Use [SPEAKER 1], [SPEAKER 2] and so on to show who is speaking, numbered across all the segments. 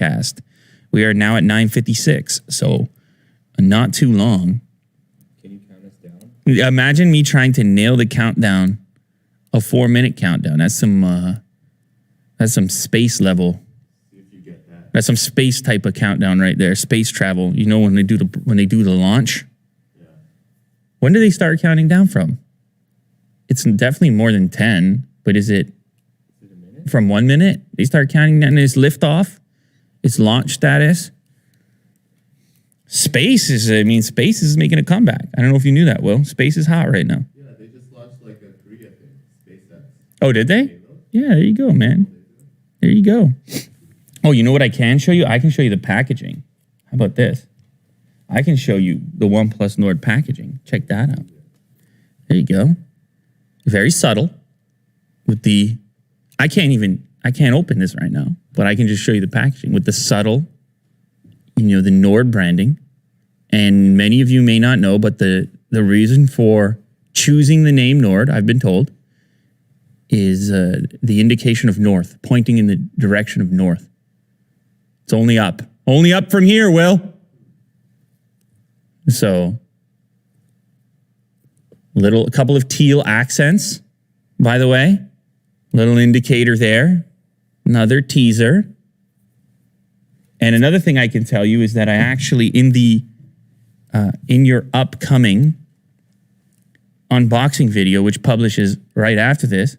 [SPEAKER 1] podcast. We are now at 9:56, so not too long.
[SPEAKER 2] Can you count us down?
[SPEAKER 1] Imagine me trying to nail the countdown, a 4-minute countdown. That's some space level.
[SPEAKER 2] See if you get that.
[SPEAKER 1] That's some space type of countdown right there. Space travel. You know when they do the launch.
[SPEAKER 2] Yeah.
[SPEAKER 1] When do they start counting down from? It's definitely more than 10, but is it
[SPEAKER 2] a minute?
[SPEAKER 1] from 1 minute? They start counting down. It's liftoff. It's launch status. Space is making a comeback. I don't know if you knew that, Will. Space is hot right now.
[SPEAKER 2] Yeah, they just launched like a 3, I think. SpaceX.
[SPEAKER 1] Oh, did they? Yeah, there you go, man. There you go. Oh, you know what I can show you? I can show you the packaging. How about this? I can show you the OnePlus Nord packaging. Check that out. There you go. Very subtle. With the, I can't open this right now, but I can just show you the packaging with the subtle, the Nord branding. And many of you may not know, but the reason for choosing the name Nord, I've been told, is the indication of north, pointing in the direction of north. It's only up. Only up from here, Will. So, a couple of teal accents, by the way. Little indicator there. Another teaser. And another thing I can tell you is that I actually, in your upcoming unboxing video, which publishes right after this,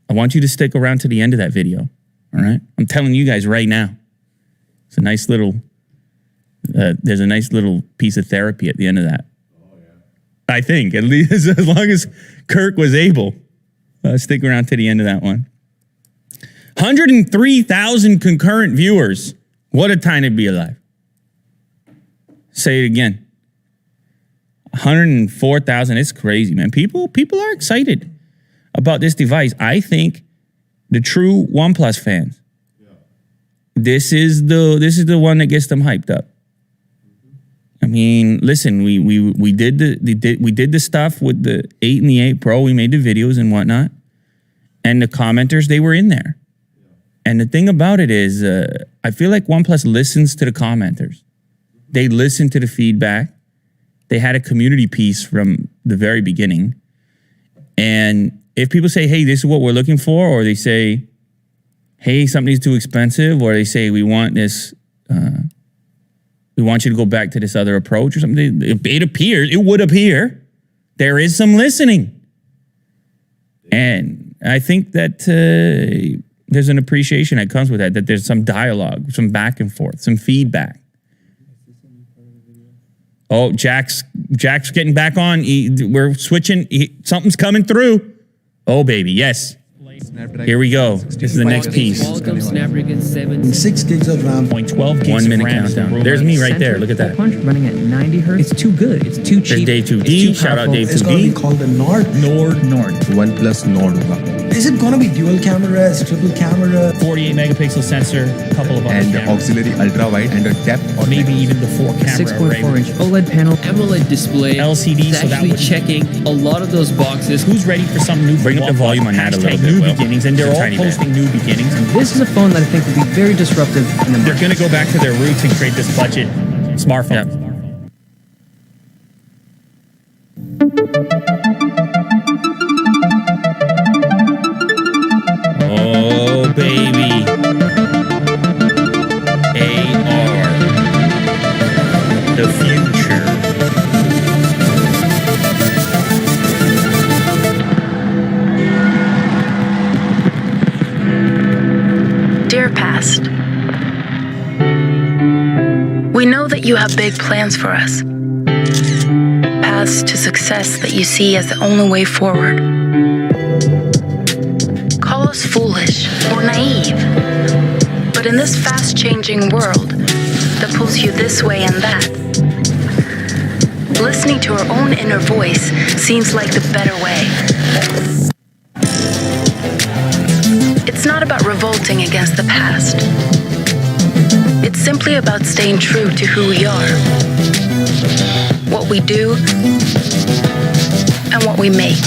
[SPEAKER 1] I want you to stick around to the end of that video. All right? I'm telling you guys right now. It's a nice little, there's a nice little piece of therapy at the end of that.
[SPEAKER 2] Oh, yeah.
[SPEAKER 1] I think, at least as long as Kirk was able. Stick around to the end of that one. 103,000 concurrent viewers. What a time to be alive. Say it again. 104,000. It's crazy, man. People are excited about this device. I think the true OnePlus fans, this is the one that gets them hyped up. I mean, listen, we did the stuff with the 8 and the 8 Pro. We made the videos and whatnot, and the commenters, they were in there. And the thing about it is, I feel like OnePlus listens to the commenters. They listen to the feedback. They had a community piece from the very beginning. And if people say, hey, this is what we're looking for, or they say, hey, something's too expensive, or they say, we want this, we want you to go back to this other approach or something, it would appear there is some listening. And I think that there's an appreciation that comes with that there's some dialogue, some back and forth, some feedback. Oh, Jack's getting back on. We're switching. Something's coming through. Oh, baby, yes. Here we go. This is the next piece.
[SPEAKER 3] Qualcomm Snapdragon 7
[SPEAKER 4] 6 gigs of RAM.
[SPEAKER 3] 0.12 gigs
[SPEAKER 1] 1 minute
[SPEAKER 3] of RAM.
[SPEAKER 1] countdown. There's me right there. Look at that.
[SPEAKER 3] Punch running at 90 hertz. It's too good. It's too cheap.
[SPEAKER 1] There's Dave 2D.
[SPEAKER 3] It's too
[SPEAKER 1] Shout out
[SPEAKER 3] powerful.
[SPEAKER 1] Dave
[SPEAKER 4] It's going to
[SPEAKER 1] 2D.
[SPEAKER 4] be called the Nord.
[SPEAKER 3] Nord.
[SPEAKER 5] OnePlus Nord.
[SPEAKER 4] Is it going to be dual cameras, triple camera?
[SPEAKER 1] 48 megapixel sensor, a couple of other
[SPEAKER 5] And
[SPEAKER 1] cameras.
[SPEAKER 5] auxiliary ultra wide and a depth of
[SPEAKER 1] Maybe even the 4-camera array.
[SPEAKER 3] 6.4-inch OLED panel, AMOLED display,
[SPEAKER 1] LCD,
[SPEAKER 3] It's
[SPEAKER 1] so that
[SPEAKER 3] actually
[SPEAKER 1] would-
[SPEAKER 3] checking a lot of those boxes.
[SPEAKER 1] Who's ready for something new? Bring up the volume on that a little bit. New beginnings, and they're all posting new beginnings.
[SPEAKER 3] This is a phone that I think will be very disruptive in the
[SPEAKER 1] They're
[SPEAKER 3] market.
[SPEAKER 1] going to go back to their roots and create this budget smartphone. Oh, baby. AR. The future.
[SPEAKER 6] Dear past, we know that you have big plans for us. Paths to success that you see as the only way forward. Call us foolish or naive, but in this fast-changing world that pulls you this way and that, listening to our own inner voice seems like the better way. It's not about revolting against the past. It's simply about staying true to who we are, what we do, and what we make.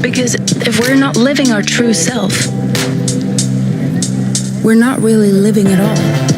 [SPEAKER 6] Because if we're not living our true self, we're not really living at all.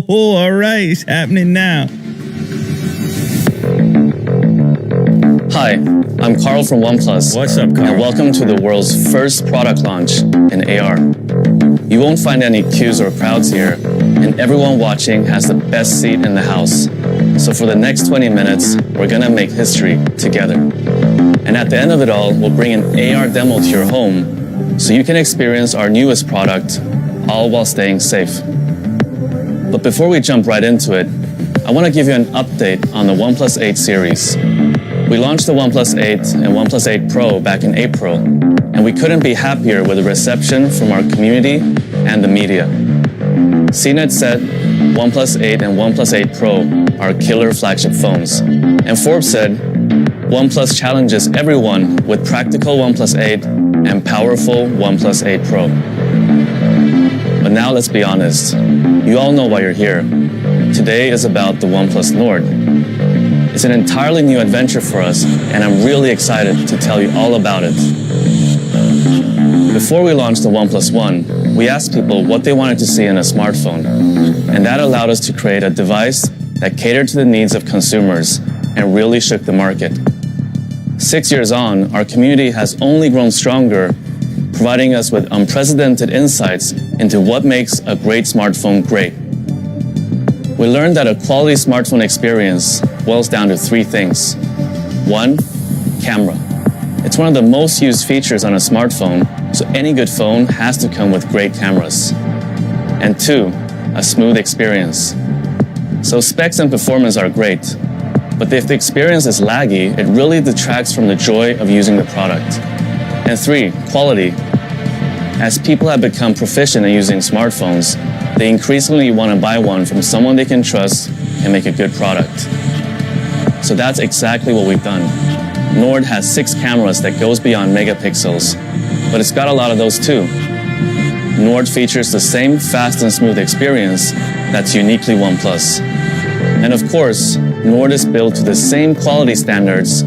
[SPEAKER 1] All right, it's happening now.
[SPEAKER 7] Hi, I'm Carl from OnePlus.
[SPEAKER 1] What's up, Carl?
[SPEAKER 7] And welcome to the world's first product launch in AR. You won't find any queues or crowds here, and everyone watching has the best seat in the house. So for the next 20 minutes, we're gonna make history together. And at the end of it all, we'll bring an AR demo to your home so you can experience our newest product, all while staying safe. But before we jump right into it, I want to give you an update on the OnePlus 8 series. We launched the OnePlus 8 and OnePlus 8 Pro back in April, and we couldn't be happier with the reception from our community and the media. CNET said OnePlus 8 and OnePlus 8 Pro are killer flagship phones, and Forbes said OnePlus challenges everyone with practical OnePlus 8 and powerful OnePlus 8 Pro. But now let's be honest, you all know why you're here. Today is about the OnePlus Nord. It's an entirely new adventure for us, and I'm really excited to tell you all about it. Before we launched the OnePlus One, we asked people what they wanted to see in a smartphone, and that allowed us to create a device that catered to the needs of consumers and really shook the market. 6 years on, our community has only grown stronger, providing us with unprecedented insights into what makes a great smartphone great. We learned that a quality smartphone experience boils down to three things. One, camera. It's one of the most used features on a smartphone, so any good phone has to come with great cameras. And two, a smooth experience. So specs and performance are great, but if the experience is laggy, it really detracts from the joy of using the product. And three, quality. As people have become proficient in using smartphones, they increasingly want to buy one from someone they can trust and make a good product. So that's exactly what we've done. Nord has 6 cameras that goes beyond megapixels, but it's got a lot of those too. Nord features the same fast and smooth experience that's uniquely OnePlus. And of course, Nord is built to the same quality standards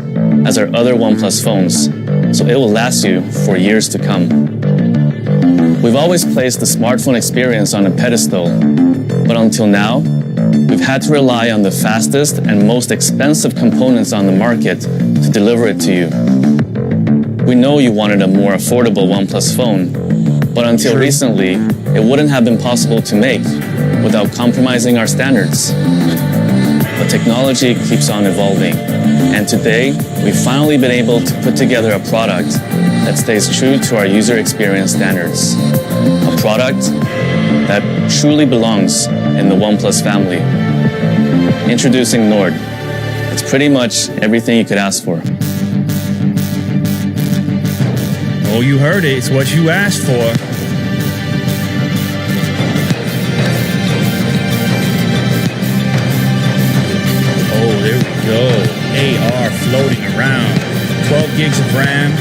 [SPEAKER 7] as our other OnePlus phones, so it will last you for years to come. We've always placed the smartphone experience on a pedestal, but until now, we've had to rely on the fastest and most expensive components on the market to deliver it to you. We know you wanted a more affordable OnePlus phone, but until recently, it wouldn't have been possible to make without compromising our standards. But technology keeps on evolving, and today, we've finally been able to put together a product that stays true to our user experience standards. A product that truly belongs in the OnePlus family. Introducing Nord. It's pretty much everything you could ask for.
[SPEAKER 1] Oh, you heard it. It's what you asked for. Oh, there we go. AR floating around. 12 gigs of RAM,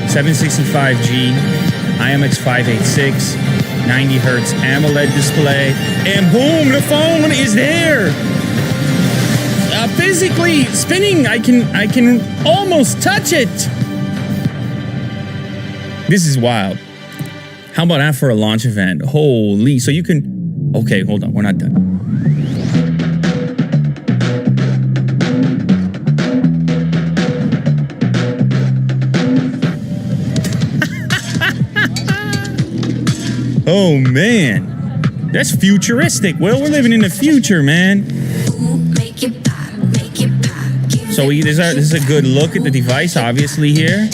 [SPEAKER 1] 765G, IMX586, 90 hertz AMOLED display, and boom, the phone is there. Physically spinning, I can almost touch it. This is wild. How about that for a launch event? Holy, so you can, okay, hold on, we're not done. Oh man, that's futuristic. Well, we're living in the future, man. So this is a good look at the device, obviously here.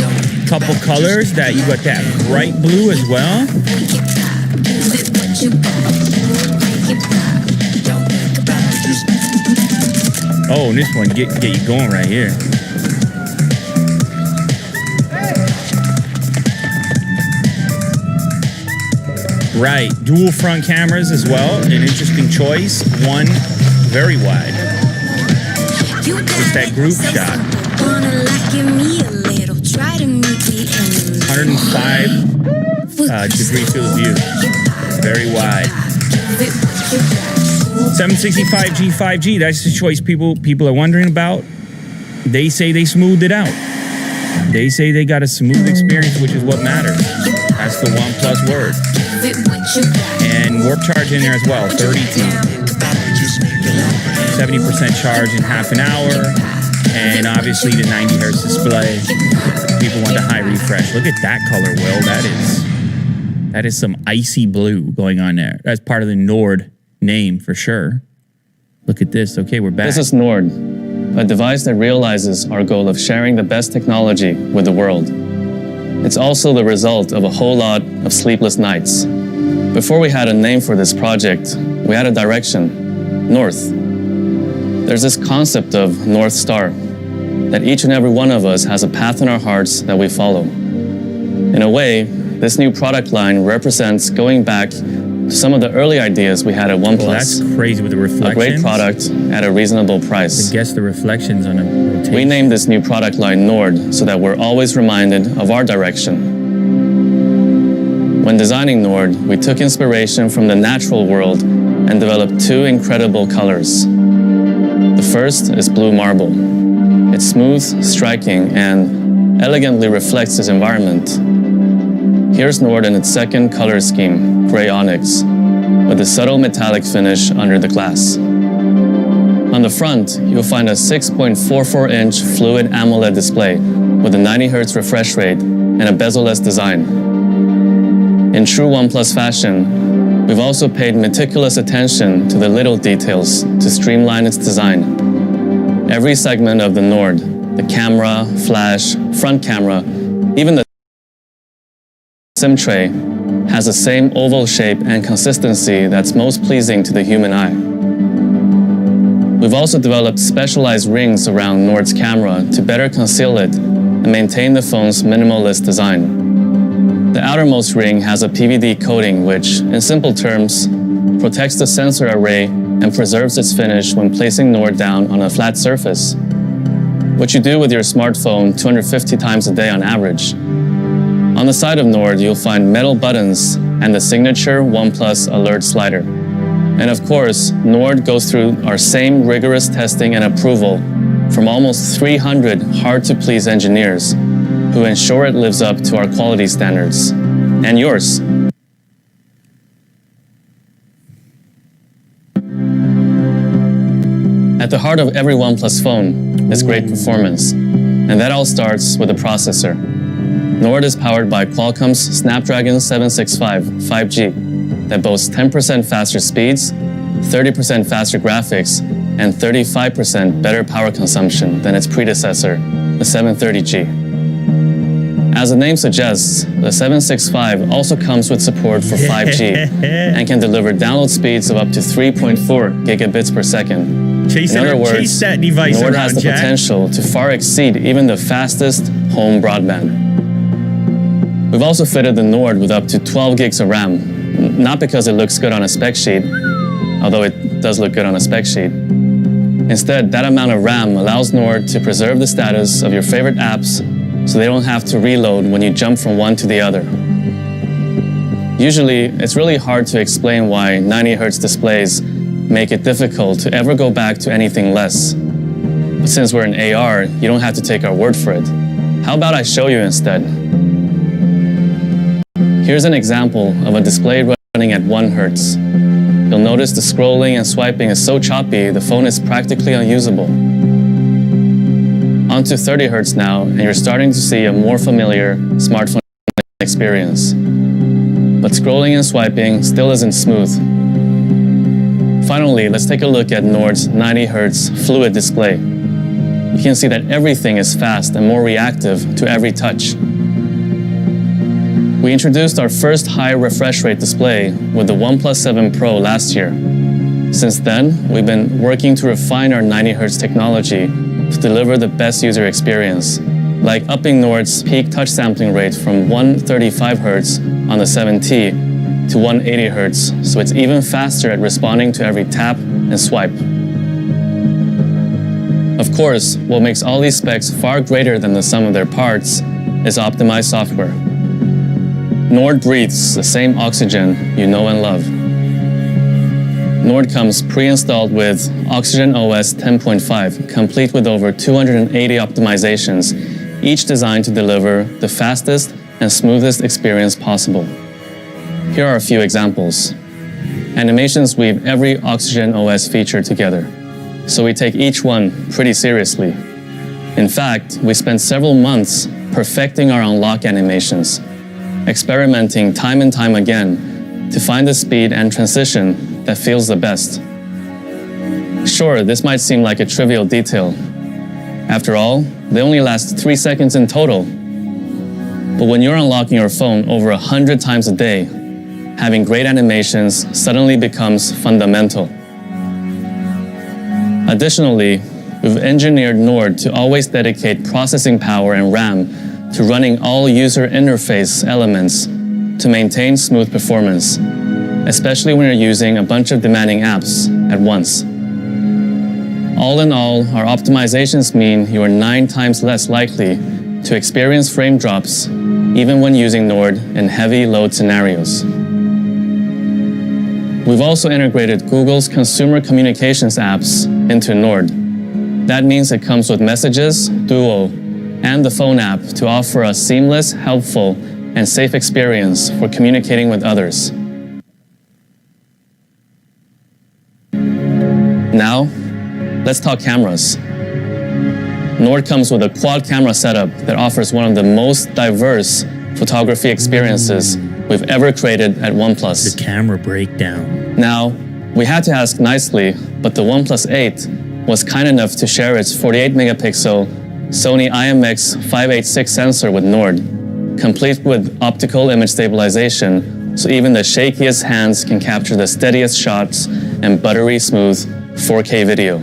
[SPEAKER 1] Couple colors that you got that bright blue as well. Oh, and this one get you going right here. Right, dual front cameras as well. An interesting choice. One very wide. It's that group shot. 105 degree field of view. Very wide. 765G 5G, that's the choice people are wondering about. They say they smoothed it out. They say they got a smooth experience, which is what matters. That's the OnePlus word. And warp charge in there as well, 32. 70% charge in half an hour. And obviously the 90 hertz display. People want the high refresh. Look at that color, Will. That is some icy blue going on there. That's part of the Nord name for sure. Look at this. Okay, we're back.
[SPEAKER 7] This is Nord, a device that realizes our goal of sharing the best technology with the world. It's also the result of a whole lot of sleepless nights. Before we had a name for this project, we had a direction, north. There's this concept of North Star, that each and every one of us has a path in our hearts that we follow. In a way, this new product line represents going back to some of the early ideas we had at OnePlus.
[SPEAKER 1] Well, that's crazy with the reflections.
[SPEAKER 7] A great product at a reasonable price.
[SPEAKER 1] Guess the reflections on a rotation.
[SPEAKER 7] We named this new product line Nord so that we're always reminded of our direction. When designing Nord, we took inspiration from the natural world and developed two incredible colors. The first is blue marble. It's smooth, striking, and elegantly reflects its environment. Here's Nord in its second color scheme, gray onyx, with a subtle metallic finish under the glass. On the front, you'll find a 6.44-inch fluid AMOLED display with a 90 Hz refresh rate and a bezel-less design. In true OnePlus fashion, we've also paid meticulous attention to the little details to streamline its design. Every segment of the Nord, the camera, flash, front camera, even the SIM tray, has the same oval shape and consistency that's most pleasing to the human eye. We've also developed specialized rings around Nord's camera to better conceal it and maintain the phone's minimalist design. The outermost ring has a PVD coating which, in simple terms, protects the sensor array and preserves its finish when placing Nord down on a flat surface, which you do with your smartphone 250 times a day on average. On the side of Nord, you'll find metal buttons and the signature OnePlus alert slider. And of course, Nord goes through our same rigorous testing and approval from almost 300 hard-to-please engineers who ensure it lives up to our quality standards. And yours. At the heart of every OnePlus phone is great performance, and that all starts with the processor. Nord is powered by Qualcomm's Snapdragon 765 5G that boasts 10% faster speeds, 30% faster graphics, and 35% better power consumption than its predecessor, the 730G. As the name suggests, the 765 also comes with support for 5G and can deliver download speeds of up to 3.4 gigabits per second. In other words,
[SPEAKER 1] that device
[SPEAKER 7] Nord
[SPEAKER 1] around,
[SPEAKER 7] has the
[SPEAKER 1] Jack.
[SPEAKER 7] potential to far exceed even the fastest home broadband. We've also fitted the Nord with up to 12 gigs of RAM, not because it looks good on a spec sheet, although it does look good on a spec sheet. Instead, that amount of RAM allows Nord to preserve the status of your favorite apps so they don't have to reload when you jump from one to the other. Usually, it's really hard to explain why 90 Hz displays make it difficult to ever go back to anything less. But since we're in AR, you don't have to take our word for it. How about I show you instead? Here's an example of a display running at 1 Hz. You'll notice the scrolling and swiping is so choppy, the phone is practically unusable. Onto 30 Hz now, and you're starting to see a more familiar smartphone experience. But scrolling and swiping still isn't smooth. Finally, let's take a look at Nord's 90 Hz fluid display. You can see that everything is fast and more reactive to every touch. We introduced our first high refresh rate display with the OnePlus 7 Pro last year. Since then, we've been working to refine our 90 Hz technology to deliver the best user experience, like upping Nord's peak touch sampling rate from 135 Hz on the 7T to 180 Hz, so it's even faster at responding to every tap and swipe. Of course, what makes all these specs far greater than the sum of their parts is optimized software. Nord breathes the same oxygen you know and love. Nord comes pre-installed with Oxygen OS 10.5, complete with over 280 optimizations, each designed to deliver the fastest and smoothest experience possible. Here are a few examples. Animations weave every Oxygen OS feature together, so we take each one pretty seriously. In fact, we spent several months perfecting our unlock animations, experimenting time and time again to find the speed and transition that feels the best. Sure, this might seem like a trivial detail. After all, they only last 3 seconds in total. But when you're unlocking your phone over 100 times a day, having great animations suddenly becomes fundamental. Additionally, we've engineered Nord to always dedicate processing power and RAM to running all user interface elements to maintain smooth performance, especially when you're using a bunch of demanding apps at once. All in all, our optimizations mean you are 9 times less likely to experience frame drops even when using Nord in heavy load scenarios. We've also integrated Google's consumer communications apps into Nord. That means it comes with Messages, Duo, and the phone app to offer a seamless, helpful, and safe experience for communicating with others. Now, let's talk cameras. Nord comes with a quad camera setup that offers one of the most diverse photography experiences we've ever created at OnePlus.
[SPEAKER 1] The camera breakdown.
[SPEAKER 7] Now, we had to ask nicely, but the OnePlus 8 was kind enough to share its 48 megapixel Sony IMX586 sensor with Nord, complete with optical image stabilization, so even the shakiest hands can capture the steadiest shots and buttery smooth 4K video.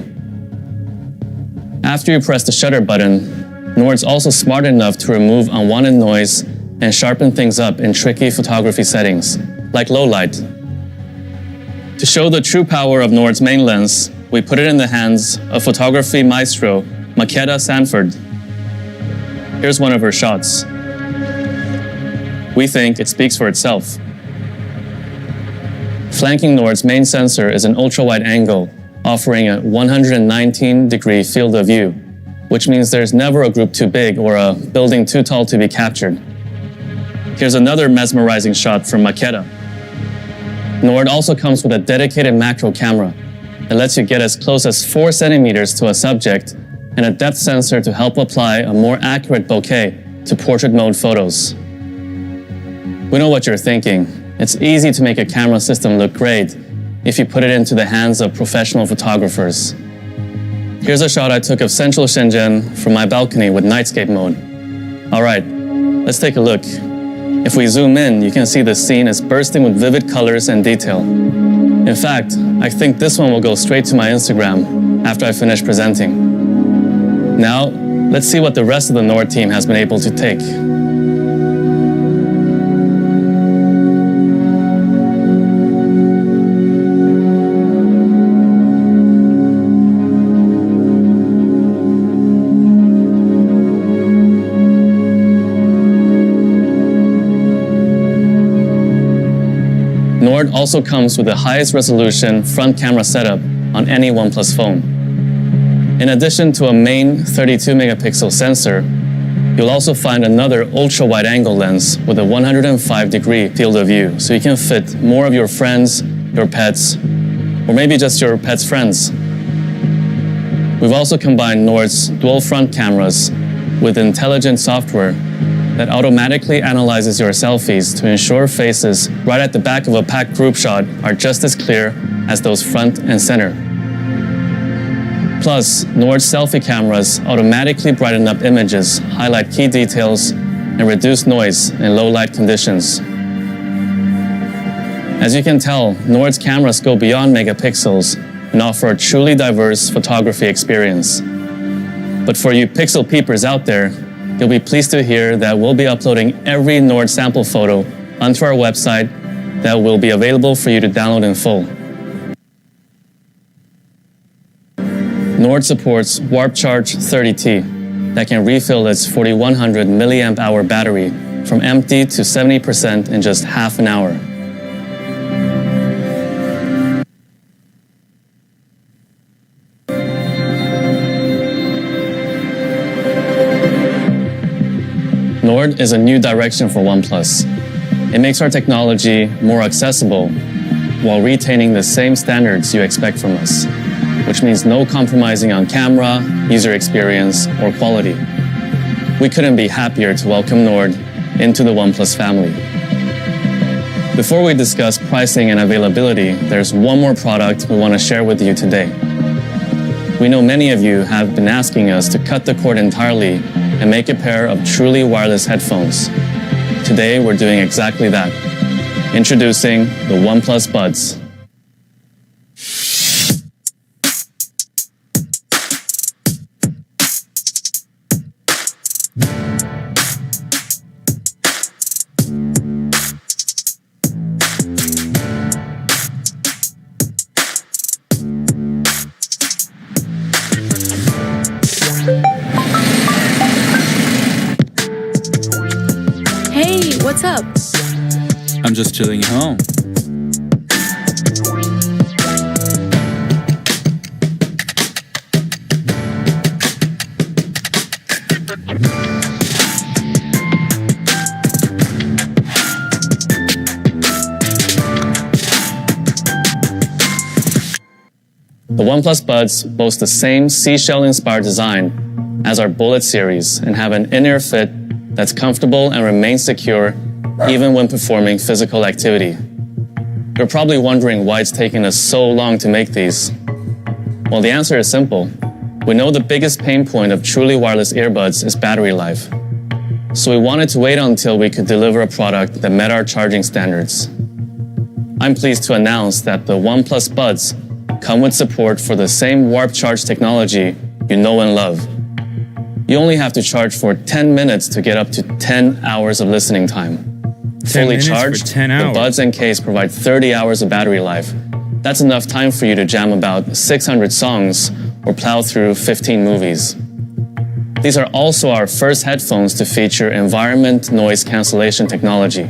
[SPEAKER 7] After you press the shutter button, Nord's also smart enough to remove unwanted noise and sharpen things up in tricky photography settings, like low light. To show the true power of Nord's main lens, we put it in the hands of photography maestro Makeda Sanford. Here's one of her shots. We think it speaks for itself. Flanking Nord's main sensor is an ultra-wide angle, offering a 119-degree field of view, which means there's never a group too big or a building too tall to be captured. Here's another mesmerizing shot from Makeda. Nord also comes with a dedicated macro camera that lets you get as close as 4 centimeters to a subject and a depth sensor to help apply a more accurate bokeh to portrait mode photos. We know what you're thinking. It's easy to make a camera system look great if you put it into the hands of professional photographers. Here's a shot I took of central Shenzhen from my balcony with nightscape mode. Alright, let's take a look. If we zoom in, you can see the scene is bursting with vivid colors and detail. In fact, I think this one will go straight to my Instagram after I finish presenting. Now, let's see what the rest of the Nord team has been able to take. Nord also comes with the highest resolution front camera setup on any OnePlus phone. In addition to a main 32 megapixel sensor, you'll also find another ultra-wide angle lens with a 105-degree field of view, so you can fit more of your friends, your pets, or maybe just your pet's friends. We've also combined Nord's dual front cameras with intelligent software that automatically analyzes your selfies to ensure faces right at the back of a packed group shot are just as clear as those front and center. Plus, Nord's selfie cameras automatically brighten up images, highlight key details, and reduce noise in low light conditions. As you can tell, Nord's cameras go beyond megapixels and offer a truly diverse photography experience. But for you pixel peepers out there, you'll be pleased to hear that we'll be uploading every Nord sample photo onto our website that will be available for you to download in full. Nord supports Warp Charge 30T that can refill its 4100 milliamp hour battery from empty to 70% in just half an hour. Nord is a new direction for OnePlus. It makes our technology more accessible while retaining the same standards you expect from us, which means no compromising on camera, user experience, or quality. We couldn't be happier to welcome Nord into the OnePlus family. Before we discuss pricing and availability, there's one more product we want to share with you today. We know many of you have been asking us to cut the cord entirely and make a pair of truly wireless headphones. Today, we're doing exactly that. Introducing the OnePlus Buds.
[SPEAKER 6] Hey, what's up?
[SPEAKER 8] I'm just chilling at home.
[SPEAKER 7] The OnePlus Buds boast the same seashell-inspired design as our Bullet series and have an in-ear fit that's comfortable and remains secure even when performing physical activity. You're probably wondering why it's taken us so long to make these. Well, the answer is simple. We know the biggest pain point of truly wireless earbuds is battery life. So we wanted to wait until we could deliver a product that met our charging standards. I'm pleased to announce that the OnePlus Buds come with support for the same Warp Charge technology you know and love. You only have to charge for 10 minutes to get up to 10 hours of listening time.
[SPEAKER 1] 10
[SPEAKER 7] Fully
[SPEAKER 1] minutes for
[SPEAKER 7] charged,
[SPEAKER 1] 10
[SPEAKER 7] the
[SPEAKER 1] hours.
[SPEAKER 7] Buds and case provide 30 hours of battery life. That's enough time for you to jam about 600 songs or plow through 15 movies. These are also our first headphones to feature environment noise cancellation technology.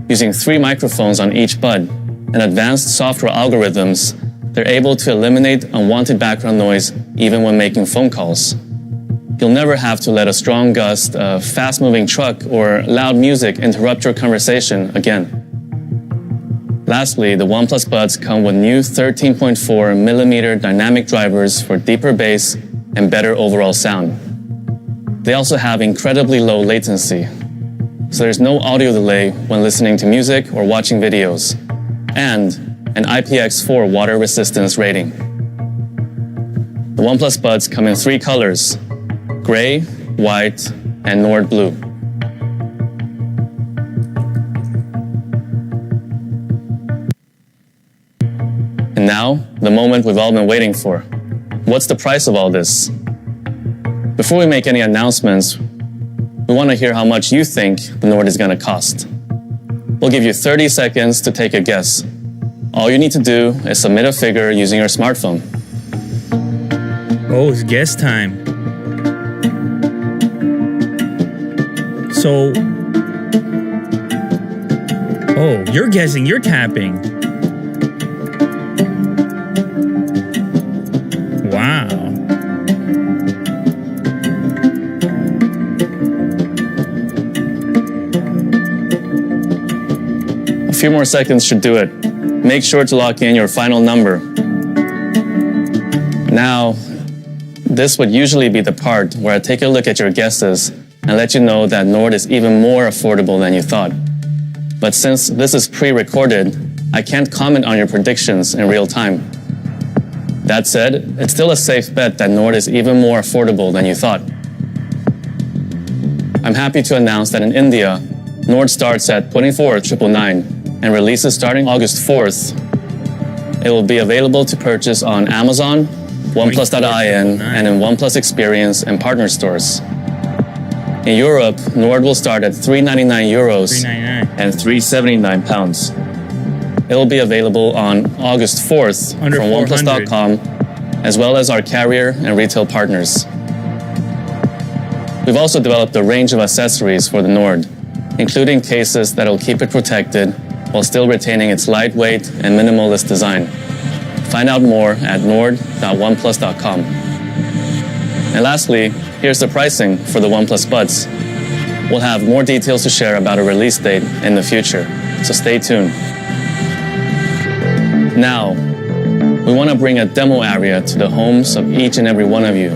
[SPEAKER 7] Using 3 microphones on each bud and advanced software algorithms, they're able to eliminate unwanted background noise even when making phone calls. You'll never have to let a strong gust, a fast-moving truck, or loud music interrupt your conversation again. Lastly, the OnePlus Buds come with new 13.4mm dynamic drivers for deeper bass and better overall sound. They also have incredibly low latency, so there's no audio delay when listening to music or watching videos, and an IPX4 water resistance rating. The OnePlus Buds come in 3 colors: gray, white, and Nord blue. And now, the moment we've all been waiting for. What's the price of all this? Before we make any announcements, we want to hear how much you think the Nord is going to cost. We'll give you 30 seconds to take a guess. All you need to do is submit a figure using your smartphone.
[SPEAKER 1] Oh, it's guess time. So, oh, you're guessing, you're tapping. Wow.
[SPEAKER 7] A few more seconds should do it. Make sure to lock in your final number. Now, this would usually be the part where I take a look at your guesses and let you know that Nord is even more affordable than you thought. But since this is pre-recorded, I can't comment on your predictions in real time. That said, it's still a safe bet that Nord is even more affordable than you thought. I'm happy to announce that in India, Nord starts at 24,999 and releases starting August 4th. It will be available to purchase on Amazon, OnePlus.in, and in OnePlus Experience and partner stores. In Europe, Nord will start at €399
[SPEAKER 1] $399.
[SPEAKER 7] and £379. It will be available on August 4th
[SPEAKER 1] Under
[SPEAKER 7] from
[SPEAKER 1] 400.
[SPEAKER 7] OnePlus.com as well as our carrier and retail partners. We've also developed a range of accessories for the Nord, including cases that will keep it protected while still retaining its lightweight and minimalist design. Find out more at nord.oneplus.com. And lastly, here's the pricing for the OnePlus Buds. We'll have more details to share about a release date in the future, so stay tuned. Now, we want to bring a demo area to the homes of each and every one of you.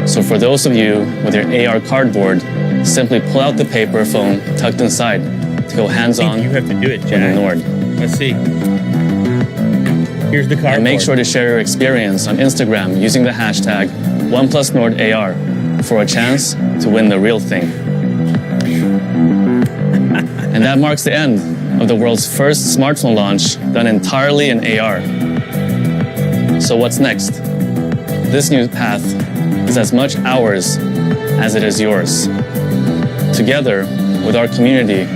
[SPEAKER 7] So for those of you with your AR cardboard, simply pull out the paper phone tucked inside to go hands-on
[SPEAKER 1] You have to do it,
[SPEAKER 7] with the
[SPEAKER 1] Jack.
[SPEAKER 7] Nord.
[SPEAKER 1] Let's see. Here's the cardboard.
[SPEAKER 7] And make sure to share your experience on Instagram using the hashtag OnePlusNordAR for a chance to win the real thing. And that marks the end of the world's first smartphone launch done entirely in AR. So what's next? This new path is as much ours as it is yours. Together, with our community,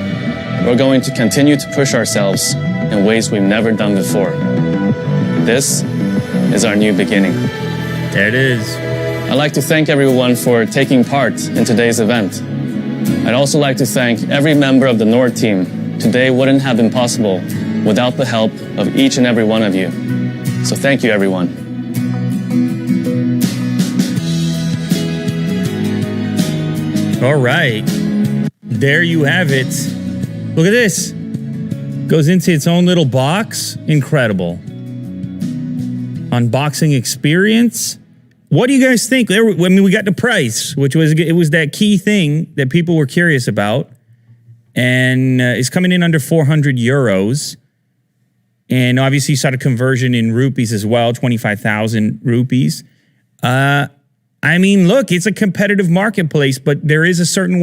[SPEAKER 7] we're going to continue to push ourselves in ways we've never done before. This is our new beginning.
[SPEAKER 1] There it is.
[SPEAKER 7] I'd like to thank everyone for taking part in today's event. I'd also like to thank every member of the Nord team. Today wouldn't have been possible without the help of each and every one of you. So thank you, everyone.
[SPEAKER 1] All right. There you have it. Look at this. Goes into its own little box. Incredible. Unboxing experience. What do you guys think? I mean, we got the price, which was that key thing that people were curious about. And it's coming in under 400 euros. And obviously you saw the conversion in rupees as well, 25,000 rupees. I mean, look, it's a competitive marketplace, but there is a certain